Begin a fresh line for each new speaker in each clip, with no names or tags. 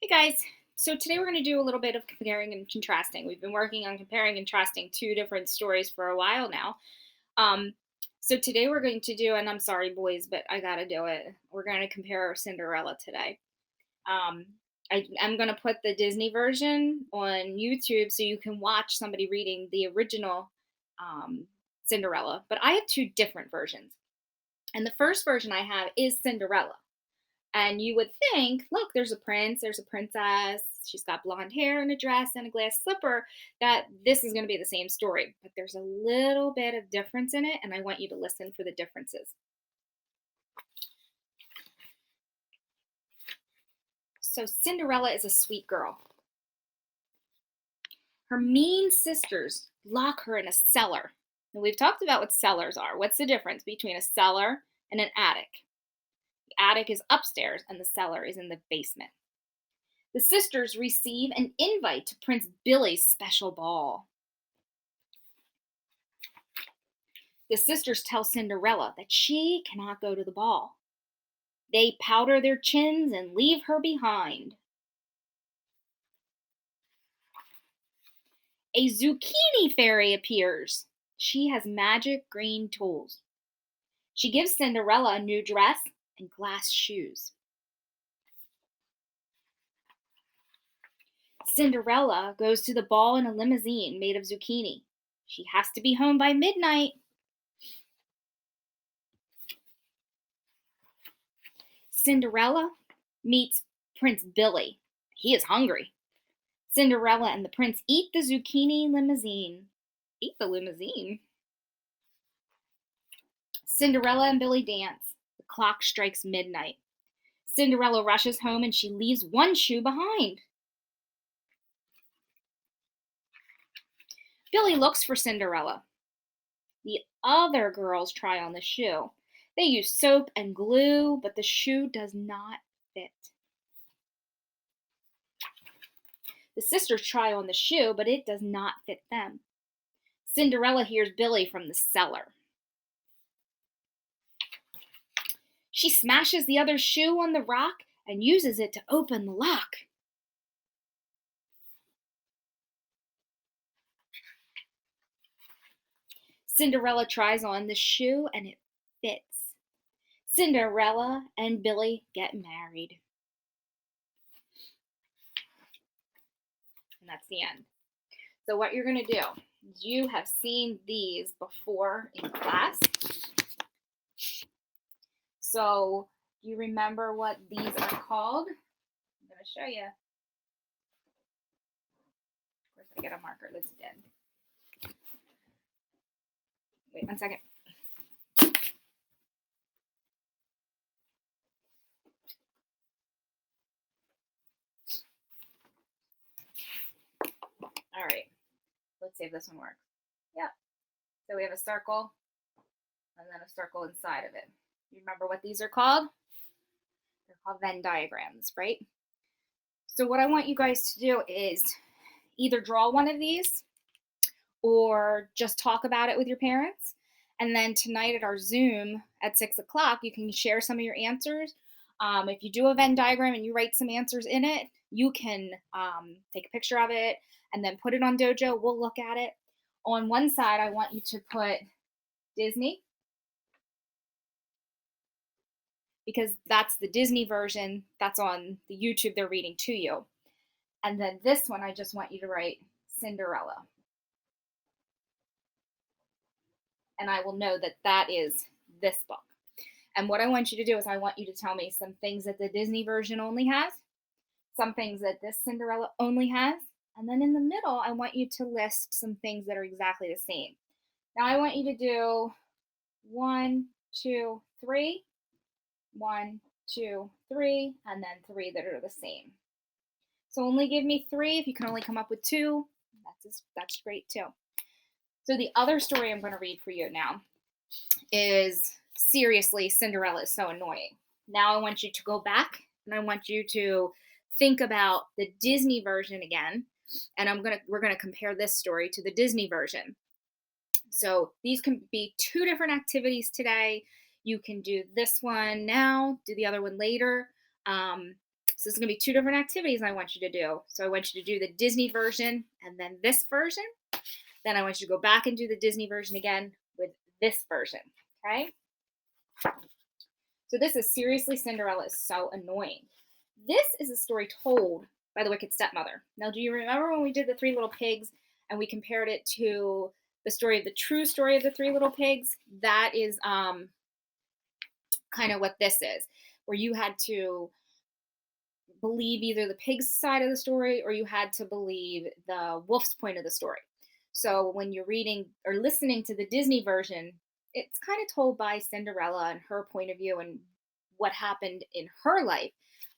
Hey guys, so today we're going to do a little bit of comparing and contrasting. We've been working on comparing and contrasting two different stories for a while now. Um, so today we're going to do, and I'm sorry, boys, but I got to do it. We're going to compare Cinderella today. Um, I'm going to put the Disney version on YouTube so you can watch somebody reading the original Cinderella. But I have two different versions. And the first version I have is Cinderella. And you would think, look, there's a prince, there's a princess, she's got blonde hair and a dress and a glass slipper, that this is going to be the same story. But there's a little bit of difference in it, and I want you to listen for the differences. So, Cinderella is a sweet girl. Her mean sisters lock her in a cellar. Now, we've talked about what cellars are. What's the difference between a cellar and an attic? The attic is upstairs, and the cellar is in the basement. The sisters receive an invite to Prince Billy's special ball. The sisters tell Cinderella that she cannot go to the ball. They powder their chins and leave her behind. A zucchini fairy appears. She has magic green tools. She gives Cinderella a new dress and glass shoes. Cinderella goes to the ball in a limousine made of zucchini. She has to be home by midnight. Cinderella meets Prince Billy. He is hungry. Cinderella and the prince eat the zucchini limousine. Eat the limousine. Cinderella and Billy dance. The clock strikes midnight. Cinderella rushes home and she leaves one shoe behind. Billy looks for Cinderella. The other girls try on the shoe. They use soap and glue, but the shoe does not fit. The sisters try on the shoe, but it does not fit them. Cinderella hears Billy from the cellar. She smashes the other shoe on the rock and uses it to open the lock. Cinderella tries on the shoe and it fits. Cinderella and Billy get married. And that's the end. So what you're going to do, you have seen these before in class. So do you remember what these are called? I'm going to show you. Of course, I get a marker that's dead. Wait 1 second. All right. Let's see if this one works. Yep. So we have a circle and then a circle inside of it. You remember what these are called? They're called Venn diagrams, right? So what I want you guys to do is either draw one of these or just talk about it with your parents. And then tonight at our Zoom at 6 o'clock, you can share some of your answers. If you do a Venn diagram and you write some answers in it, you can take a picture of it and then put it on Dojo. We'll look at it. On one side, I want you to put Disney, because that's the Disney version. That's on the YouTube they're reading to you. And then this one, I just want you to write Cinderella. And I will know that that is this book. And what I want you to do is I want you to tell me some things that the Disney version only has, some things that this Cinderella only has, and then in the middle, I want you to list some things that are exactly the same. Now I want you to do 1, 2, 3, 1, 2, 3, and then 3 that are the same. So only give me 3. If you can only come up with 2, that's great too. So the other story I'm going to read for you now is, seriously, Cinderella is so annoying. Now I want you to go back and I want you to think about the Disney version again, and we're going to compare this story to the Disney version. So these can be 2 different activities today. You can do this one now, do the other one later. So there's going to be two different activities I want you to do. So I want you to do the Disney version and then this version. Then I want you to go back and do the Disney version again with this version. Okay? So this is Seriously Cinderella is So Annoying. This is a story told by the Wicked Stepmother. Now, do you remember when we did the Three Little Pigs and we compared it to the story of the true story of the Three Little Pigs? That is kind of what this is, where you had to believe either the pig's side of the story or you had to believe the wolf's point of the story. So when you're reading or listening to the Disney version, it's kind of told by Cinderella and her point of view and what happened in her life.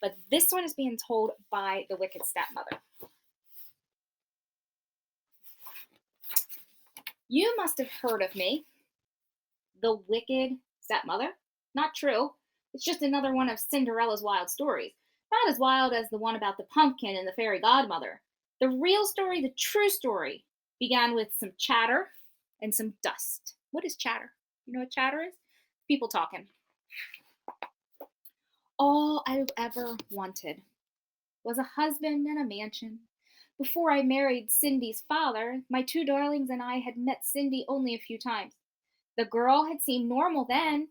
But this one is being told by the Wicked Stepmother. You must have heard of me, the Wicked Stepmother. Not true. It's just another one of Cinderella's wild stories. Not as wild as the one about the pumpkin and the fairy godmother. The real story, the true story, began with some chatter and some dust. What is chatter? You know what chatter is? People talking. All I ever wanted was a husband and a mansion. Before I married Cindy's father, my two darlings and I had met Cindy only a few times. The girl had seemed normal then.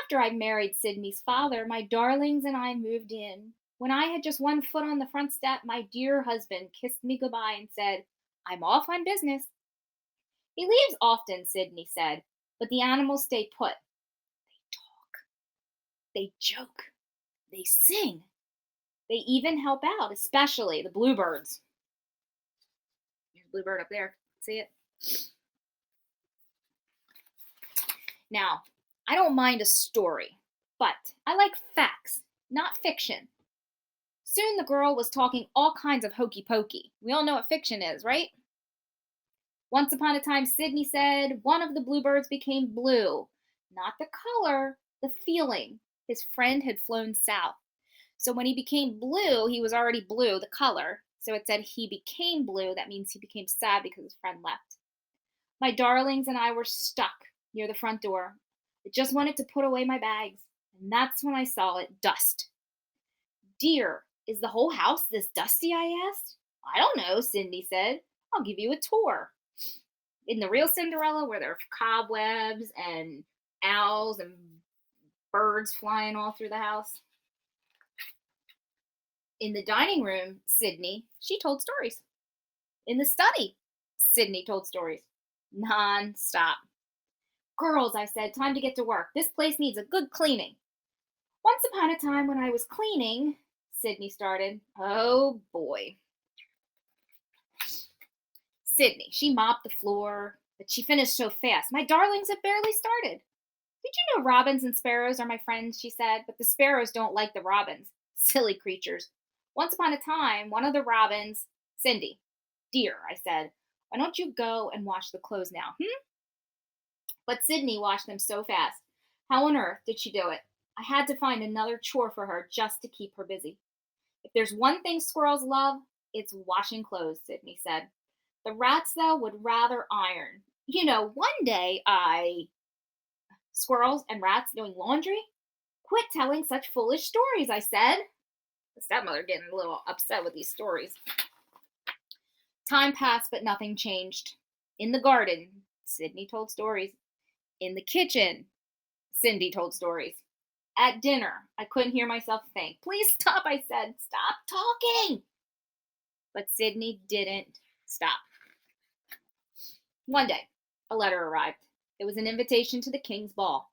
After I married Sydney's father, my darlings and I moved in. When I had just one foot on the front step, my dear husband kissed me goodbye and said, "I'm off on business." "He leaves often," Sydney said, "but the animals stay put. They talk, they joke, they sing. They even help out, especially the bluebirds." There's a bluebird up there. See it? Now, I don't mind a story, but I like facts, not fiction. Soon the girl was talking all kinds of hokey pokey. We all know what fiction is, right? Once upon a time, Sydney said, one of the bluebirds became blue. Not the color, the feeling. His friend had flown south. So when he became blue, he was already blue, the color. So it said he became blue. That means he became sad because his friend left. My darlings and I were stuck near the front door. I just wanted to put away my bags, and that's when I saw it, dust. "Dear, is the whole house this dusty?" I asked. "I don't know," Cindy said. "I'll give you a tour." In the real Cinderella, where there are cobwebs and owls and birds flying all through the house. In the dining room, Sydney, she told stories. In the study, Sydney told stories. Non-stop. "Girls," I said, "time to get to work. This place needs a good cleaning." "Once upon a time when I was cleaning," Sydney started. Oh boy. Sydney, she mopped the floor, but she finished so fast. My darlings had barely started. "Did you know robins and sparrows are my friends?" she said, "but the sparrows don't like the robins. Silly creatures. Once upon a time, one of the robins..." "Cindy, dear," I said, "why don't you go and wash the clothes now, hmm?" But Sydney washed them so fast. How on earth did she do it? I had to find another chore for her just to keep her busy. "If there's one thing squirrels love, it's washing clothes," Sydney said. "The rats, though, would rather iron. You know, one day Squirrels and rats doing laundry? Quit telling such foolish stories," I said. The stepmother getting a little upset with these stories. Time passed, but nothing changed. In the garden, Sydney told stories. In the kitchen, Cindy told stories. At dinner, I couldn't hear myself think. "Please stop," I said. "Stop talking." But Sydney didn't stop. One day, a letter arrived. It was an invitation to the king's ball.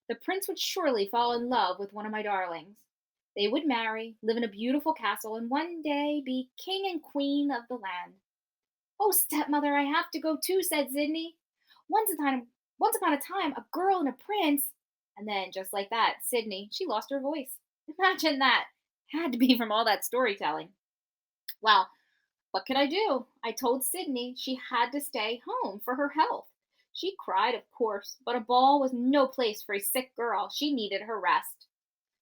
The prince would surely fall in love with one of my darlings. They would marry, live in a beautiful castle, and one day be king and queen of the land. "Oh, stepmother, I have to go too," said Sydney. Once upon a time, a girl and a prince." And then, just like that, Sydney, she lost her voice. Imagine that. Had to be from all that storytelling. Well, what could I do? I told Sydney she had to stay home for her health. She cried, of course, but a ball was no place for a sick girl. She needed her rest.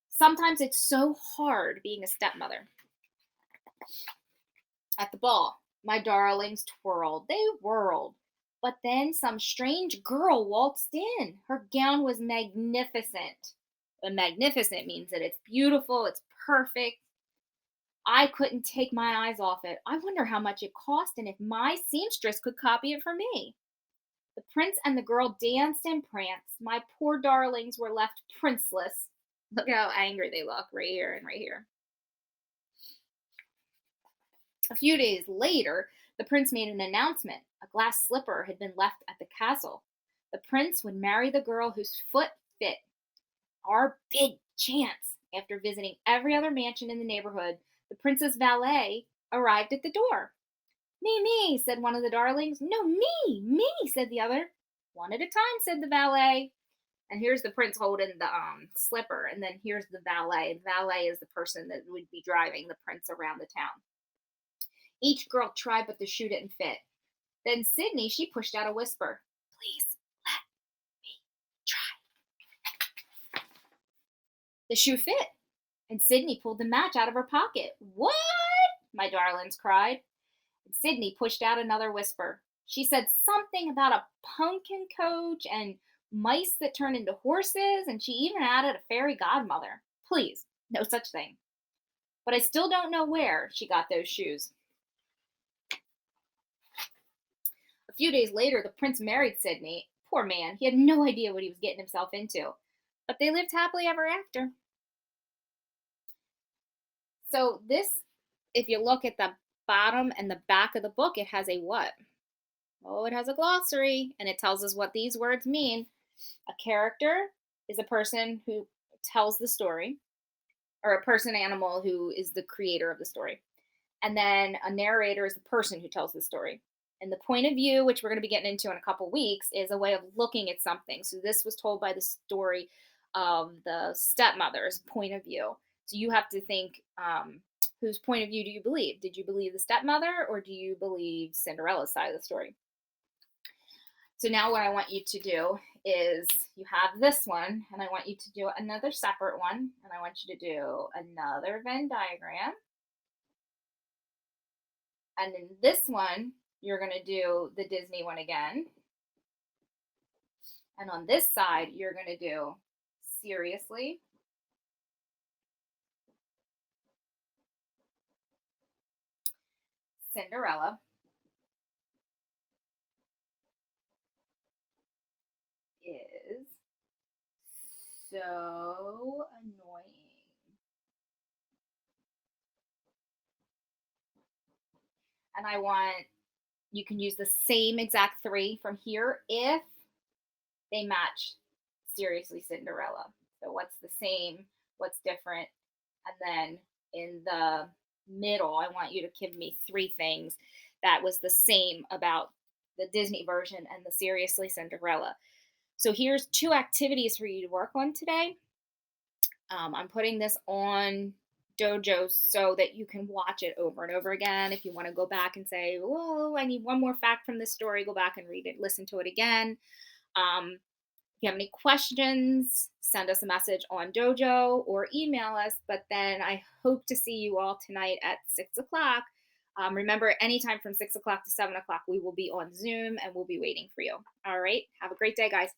Sometimes it's so hard being a stepmother. At the ball, my darlings twirled. They whirled. But then some strange girl waltzed in. Her gown was magnificent. And magnificent means that it's beautiful, it's perfect. I couldn't take my eyes off it. I wonder how much it cost and if my seamstress could copy it for me. The prince and the girl danced and pranced. My poor darlings were left princeless. Look how angry they look right here and right here. A few days later, the prince made an announcement. A glass slipper had been left at the castle. The prince would marry the girl whose foot fit. Our big chance. After visiting every other mansion in the neighborhood, the prince's valet arrived at the door. Me, said one of the darlings. No, me, said the other. One at a time, said the valet. And here's the prince holding the slipper, and then here's the valet. The valet is the person that would be driving the prince around the town. Each girl tried, but the shoe didn't fit. Then Sydney, she pushed out a whisper. Please let me try. The shoe fit, and Sydney pulled the match out of her pocket. What? My darlings cried. And Sydney pushed out another whisper. She said something about a pumpkin coach and mice that turn into horses, and she even added a fairy godmother. Please, no such thing. But I still don't know where she got those shoes. A few days later, the prince married Sydney. Poor man, he had no idea what he was getting himself into. But they lived happily ever after. So this, if you look at the bottom and the back of the book, it has a what? Oh, it has a glossary, and it tells us what these words mean. A character is a person who tells the story, or a person, animal who is the creator of the story. And then a narrator is the person who tells the story. And the point of view, which we're going to be getting into in a couple weeks, is a way of looking at something. So this was told by the story of the stepmother's point of view. So you have to think, whose point of view do you believe? Did you believe the stepmother, or do you believe Cinderella's side of the story? So now what I want you to do is, you have this one, and I want you to do another separate one, and I want you to do another Venn diagram. And in this one, you're going to do the Disney one again. And on this side, you're going to do Seriously, Cinderella, is so annoying. And I want, you can use the same exact three from here if they match Seriously, Cinderella. So what's the same, what's different? And then in the middle, I want you to give me three things that was the same about the Disney version and the Seriously, Cinderella. So here's two activities for you to work on today. I'm putting this on Dojo so that you can watch it over and over again. If you want to go back and say, "Whoa, I need one more fact from this story," go back and read it, listen to it again. If you have any questions, send us a message on Dojo or email us. But then I hope to see you all tonight at 6 o'clock. Remember, anytime from 6 o'clock to 7 o'clock, we will be on Zoom and we'll be waiting for you. All right. Have a great day, guys.